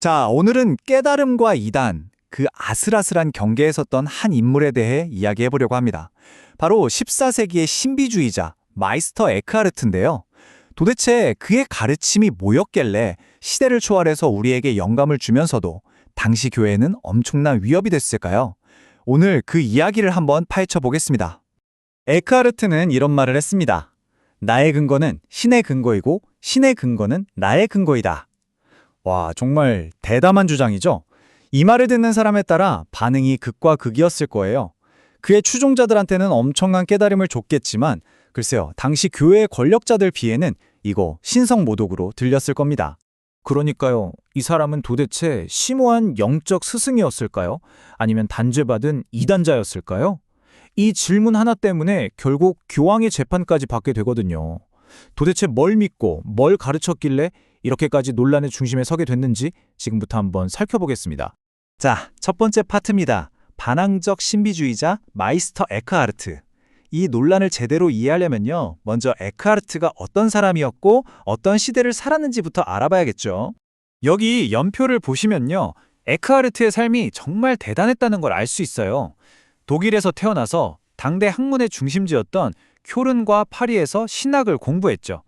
자, 오늘은 깨달음과 이단, 그 아슬아슬한 경계에 섰던 한 인물에 대해 이야기해 보려고 합니다. 바로 14세기의 신비주의자 마이스터 에크하르트인데요. 도대체 그의 가르침이 뭐였길래 시대를 초월해서 우리에게 영감을 주면서도 당시 교회는 엄청난 위협이 됐을까요? 오늘 그 이야기를 한번 파헤쳐 보겠습니다. 에크하르트는 이런 말을 했습니다. 나의 근거는 신의 근거이고 신의 근거는 나의 근거이다. 와, 정말 대담한 주장이죠? 이 말을 듣는 사람에 따라 반응이 극과 극이었을 거예요. 그의 추종자들한테는 엄청난 깨달음을 줬겠지만 글쎄요, 당시 교회의 권력자들 비에는 이거 신성모독으로 들렸을 겁니다. 그러니까요, 이 사람은 도대체 심오한 영적 스승이었을까요? 아니면 단죄받은 이단자였을까요? 이 질문 하나 때문에 결국 교황의 재판까지 받게 되거든요. 도대체 뭘 믿고 뭘 가르쳤길래 이렇게까지 논란의 중심에 서게 됐는지 지금부터 한번 살펴보겠습니다. 자, 첫 번째 파트입니다. 반항적 신비주의자 마이스터 에크하르트. 이 논란을 제대로 이해하려면요, 먼저 에크하르트가 어떤 사람이었고 어떤 시대를 살았는지부터 알아봐야겠죠. 여기 연표를 보시면요, 에크하르트의 삶이 정말 대단했다는 걸 알 수 있어요. 독일에서 태어나서 당대 학문의 중심지였던 쿄른과 파리에서 신학을 공부했죠.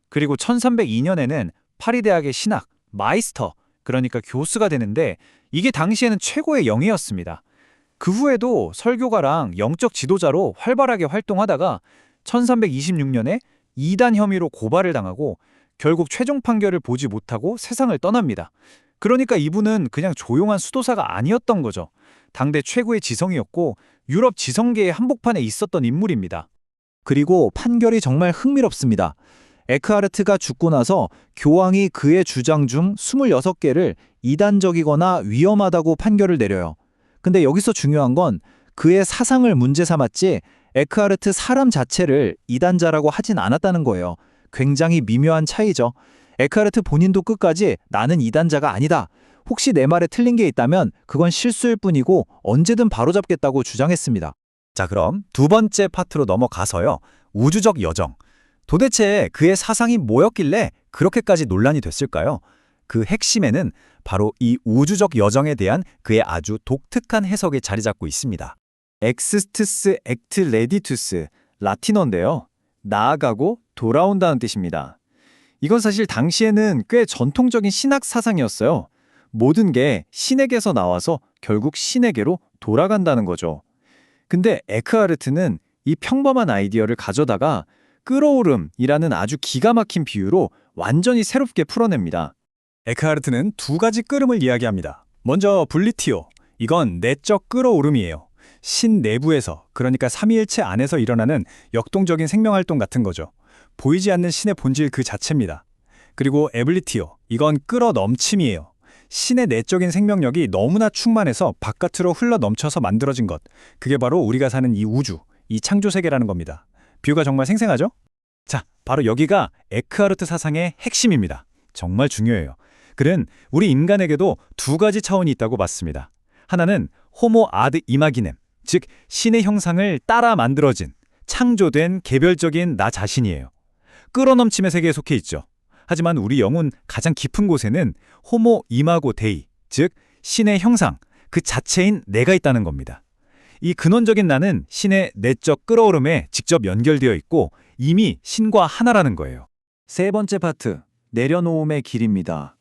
그리고 1302년에는 파리 대학의 신학, 마이스터, 그러니까 교수가 되는데 이게 당시에는 최고의 영예였습니다. 그 후에도 설교가랑 영적 지도자로 활발하게 활동하다가 1326년에 이단 혐의로 고발을 당하고 결국 최종 판결을 보지 못하고 세상을 떠납니다. 그러니까 이분은 그냥 조용한 수도사가 아니었던 거죠. 당대 최고의 지성이었고 유럽 지성계의 한복판에 있었던 인물입니다. 그리고 판결이 정말 흥미롭습니다. 에크하르트가 죽고 나서 교황이 그의 주장 중 26개를 이단적이거나 위험하다고 판결을 내려요. 근데 여기서 중요한 건 그의 사상을 문제 삼았지 에크하르트 사람 자체를 이단자라고 하진 않았다는 거예요. 굉장히 미묘한 차이죠. 에크하르트 본인도 끝까지 나는 이단자가 아니다. 혹시 내 말에 틀린 게 있다면 그건 실수일 뿐이고 언제든 바로잡겠다고 주장했습니다. 자, 그럼 두 번째 파트로 넘어가서요. 우주적 여정. 도대체 그의 사상이 뭐였길래 그렇게까지 논란이 됐을까요? 그 핵심에는 바로 이 우주적 여정에 대한 그의 아주 독특한 해석이 자리 잡고 있습니다. 엑스투스 액트 레디투스, 라틴어인데요. 나아가고 돌아온다는 뜻입니다. 이건 사실 당시에는 꽤 전통적인 신학 사상이었어요. 모든 게 신에게서 나와서 결국 신에게로 돌아간다는 거죠. 근데 에크하르트는 이 평범한 아이디어를 가져다가 끌어오름이라는 아주 기가 막힌 비유로 완전히 새롭게 풀어냅니다. 에크하르트는 두 가지 끓음을 이야기합니다. 먼저 분리티오, 이건 내적 끌어오름이에요. 신 내부에서, 그러니까 삼위일체 안에서 일어나는 역동적인 생명활동 같은 거죠. 보이지 않는 신의 본질 그 자체입니다. 그리고 에블리티오, 이건 끌어넘침이에요. 신의 내적인 생명력이 너무나 충만해서 바깥으로 흘러넘쳐서 만들어진 것. 그게 바로 우리가 사는 이 우주, 이 창조세계라는 겁니다. 뷰가 정말 생생하죠? 자, 바로 여기가 에크하르트 사상의 핵심입니다. 정말 중요해요. 그는 우리 인간에게도 두 가지 차원이 있다고 봤습니다. 하나는 호모 아드 이마기넴, 즉 신의 형상을 따라 만들어진, 창조된 개별적인 나 자신이에요. 끌어넘침의 세계에 속해 있죠. 하지만 우리 영혼 가장 깊은 곳에는 호모 이마고 데이, 즉 신의 형상, 그 자체인 내가 있다는 겁니다. 이 근원적인 나는 신의 내적 끌어오름에 직접 연결되어 있고 이미 신과 하나라는 거예요. 세 번째 파트, 내려놓음의 길입니다.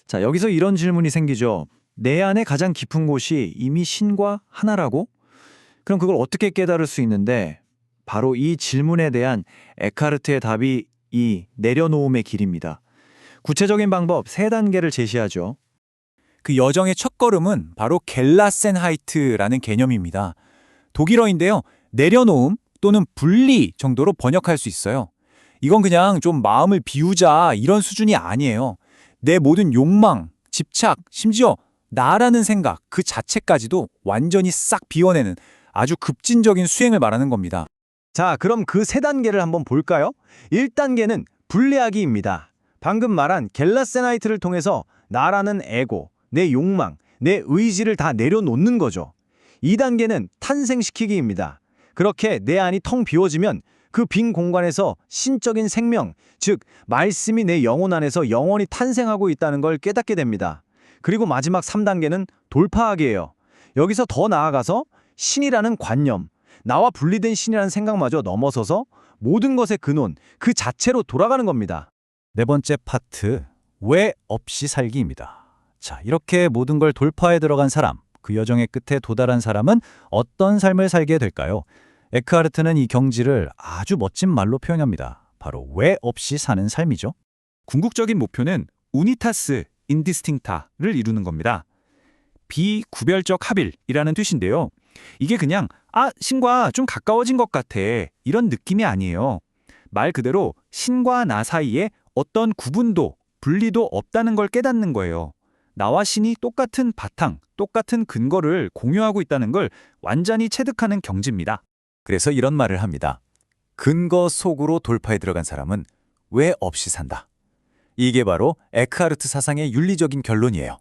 자, 여기서 이런 질문이 생기죠. 내 안에 가장 깊은 곳이 이미 신과 하나라고? 그럼 그걸 어떻게 깨달을 수 있는데 바로 이 질문에 대한 에크하르트의 답이 이 내려놓음의 길입니다. 구체적인 방법 세 단계를 제시하죠. 그 여정의 첫걸음은 바로 겔라센하이트라는 개념입니다. 독일어인데요. 내려놓음 또는 분리 정도로 번역할 수 있어요. 이건 그냥 좀 마음을 비우자 이런 수준이 아니에요. 내 모든 욕망, 집착, 심지어 나라는 생각 그 자체까지도 완전히 싹 비워내는 아주 급진적인 수행을 말하는 겁니다. 자, 그럼 그 세 단계를 한번 볼까요? 1단계는 분리하기입니다. 방금 말한 겔라세나이트를 통해서 나라는 에고, 내 욕망, 내 의지를 다 내려놓는 거죠. 2단계는 탄생시키기입니다. 그렇게 내 안이 텅 비워지면 그 빈 공간에서 신적인 생명, 즉 말씀이 내 영혼 안에서 영원히 탄생하고 있다는 걸 깨닫게 됩니다. 그리고 마지막 3단계는 돌파하기예요. 여기서 더 나아가서 신이라는 관념, 나와 분리된 신이라는 생각마저 넘어서서 모든 것의 근원, 그 자체로 돌아가는 겁니다. 네 번째 파트, 왜 없이 살기입니다. 자, 이렇게 모든 걸 돌파해 들어간 사람, 그 여정의 끝에 도달한 사람은 어떤 삶을 살게 될까요? 에크하르트는 이 경지를 아주 멋진 말로 표현합니다. 바로 왜 없이 사는 삶이죠. 궁극적인 목표는 우니타스 인디스팅타를 이루는 겁니다. 비구별적 합일이라는 뜻인데요. 이게 그냥 신과 좀 가까워진 것 같아 이런 느낌이 아니에요. 말 그대로 신과 나 사이에 어떤 구분도 분리도 없다는 걸 깨닫는 거예요. 나와 신이 똑같은 바탕, 똑같은 근거를 공유하고 있다는 걸 완전히 체득하는 경지입니다. 그래서 이런 말을 합니다. 근거 속으로 돌파해 들어간 사람은 왜 없이 산다. 이게 바로 에크하르트 사상의 윤리적인 결론이에요.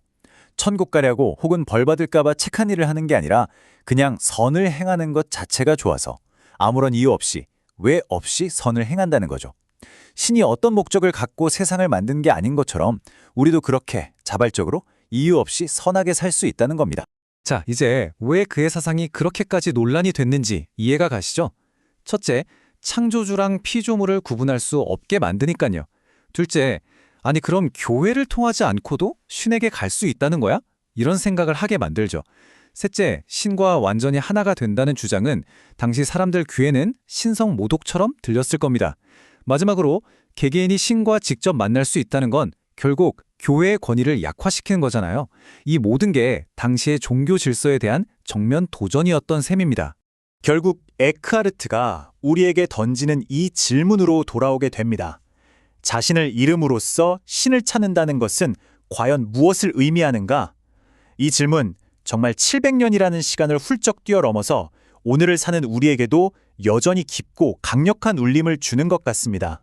천국 가려고 혹은 벌 받을까 봐 착한 일을 하는 게 아니라 그냥 선을 행하는 것 자체가 좋아서 아무런 이유 없이 왜 없이 선을 행한다는 거죠. 신이 어떤 목적을 갖고 세상을 만든 게 아닌 것처럼 우리도 그렇게 자발적으로 이유 없이 선하게 살 수 있다는 겁니다. 자, 이제 왜 그의 사상이 그렇게까지 논란이 됐는지 이해가 가시죠? 첫째, 창조주랑 피조물을 구분할 수 없게 만드니까요. 둘째, 아니 그럼 교회를 통하지 않고도 신에게 갈 수 있다는 거야? 이런 생각을 하게 만들죠. 셋째, 신과 완전히 하나가 된다는 주장은 당시 사람들 귀에는 신성 모독처럼 들렸을 겁니다. 마지막으로 개개인이 신과 직접 만날 수 있다는 건 결국 교회의 권위를 약화시키는 거잖아요. 이 모든 게 당시의 종교 질서에 대한 정면 도전이었던 셈입니다. 결국 에크하르트가 우리에게 던지는 이 질문으로 돌아오게 됩니다. 자신을 잃음으로써 신을 찾는다는 것은 과연 무엇을 의미하는가? 이 질문 정말 700년이라는 시간을 훌쩍 뛰어넘어서 오늘을 사는 우리에게도 여전히 깊고 강력한 울림을 주는 것 같습니다.